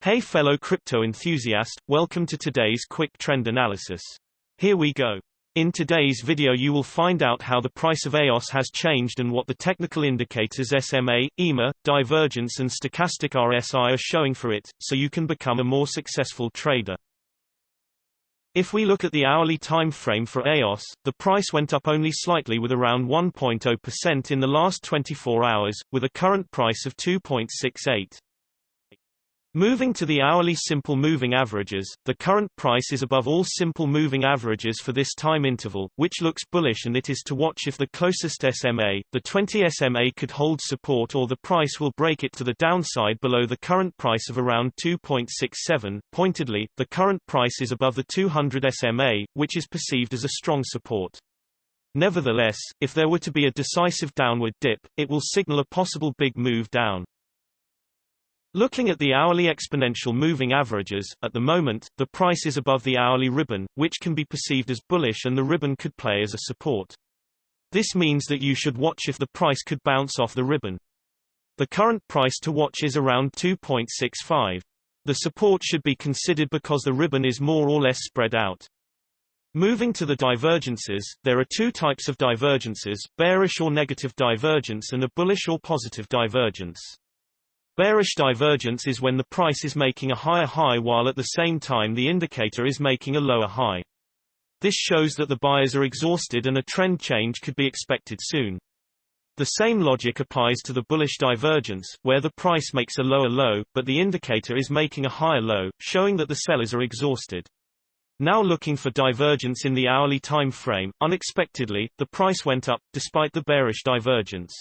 Hey fellow crypto enthusiast, welcome to today's quick trend analysis. Here we go. In today's video you will find out how the price of EOS has changed and what the technical indicators SMA, EMA, divergence and stochastic RSI are showing for it, so you can become a more successful trader. If we look at the hourly time frame for EOS, the price went up only slightly with around 1.0% in the last 24 hours, with a current price of 2.68. Moving to the hourly simple moving averages, the current price is above all simple moving averages for this time interval, which looks bullish, and it is to watch if the closest SMA, the 20 SMA, could hold support or the price will break it to the downside below the current price of around 2.67. Pointedly, the current price is above the 200 SMA, which is perceived as a strong support. Nevertheless, if there were to be a decisive downward dip, it will signal a possible big move down. Looking at the hourly exponential moving averages, at the moment, the price is above the hourly ribbon, which can be perceived as bullish, and the ribbon could play as a support. This means that you should watch if the price could bounce off the ribbon. The current price to watch is around 2.65. The support should be considered because the ribbon is more or less spread out. Moving to the divergences, there are two types of divergences, bearish or negative divergence and a bullish or positive divergence. Bearish divergence is when the price is making a higher high while at the same time the indicator is making a lower high. This shows that the buyers are exhausted and a trend change could be expected soon. The same logic applies to the bullish divergence, where the price makes a lower low, but the indicator is making a higher low, showing that the sellers are exhausted. Now looking for divergence in the hourly time frame, unexpectedly, the price went up, despite the bearish divergence.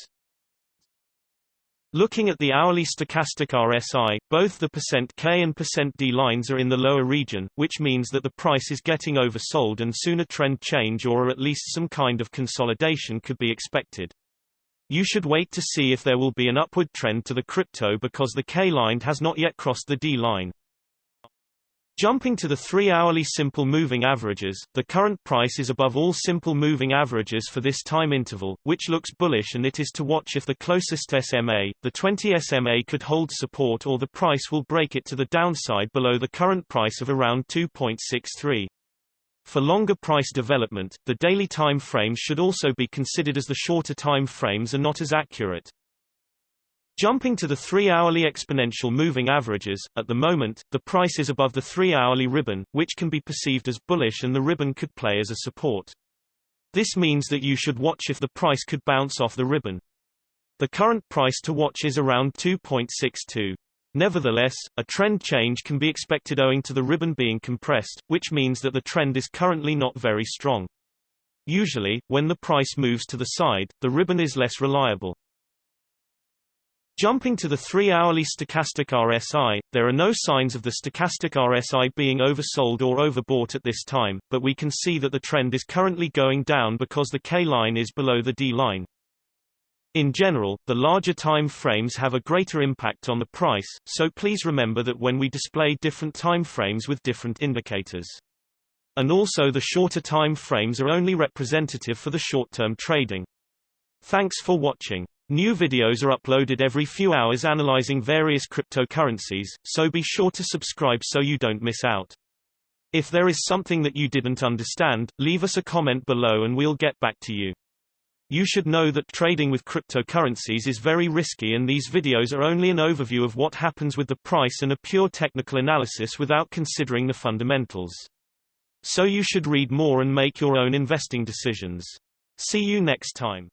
Looking at the hourly stochastic RSI, both the %K and %D lines are in the lower region, which means that the price is getting oversold and soon a trend change or at least some kind of consolidation could be expected. You should wait to see if there will be an upward trend to the crypto because the K line has not yet crossed the D line. Jumping to the 3-hourly simple moving averages, the current price is above all simple moving averages for this time interval, which looks bullish, and it is to watch if the closest SMA, the 20 SMA, could hold support or the price will break it to the downside below the current price of around 2.63. For longer price development, the daily time frames should also be considered, as the shorter time frames are not as accurate. Jumping to the 3-hourly exponential moving averages, at the moment, the price is above the 3-hourly ribbon, which can be perceived as bullish, and the ribbon could play as a support. This means that you should watch if the price could bounce off the ribbon. The current price to watch is around 2.62. Nevertheless, a trend change can be expected owing to the ribbon being compressed, which means that the trend is currently not very strong. Usually, when the price moves to the side, the ribbon is less reliable. Jumping to the 3-hourly stochastic RSI, there are no signs of the stochastic RSI being oversold or overbought at this time, but we can see that the trend is currently going down because the K line is below the D line. In general, the larger time frames have a greater impact on the price, so please remember that when we display different time frames with different indicators. And also the shorter time frames are only representative for the short-term trading. Thanks for watching. New videos are uploaded every few hours analyzing various cryptocurrencies, so be sure to subscribe so you don't miss out. If there is something that you didn't understand, leave us a comment below and we'll get back to you. You should know that trading with cryptocurrencies is very risky, and these videos are only an overview of what happens with the price and a pure technical analysis without considering the fundamentals. So you should read more and make your own investing decisions. See you next time.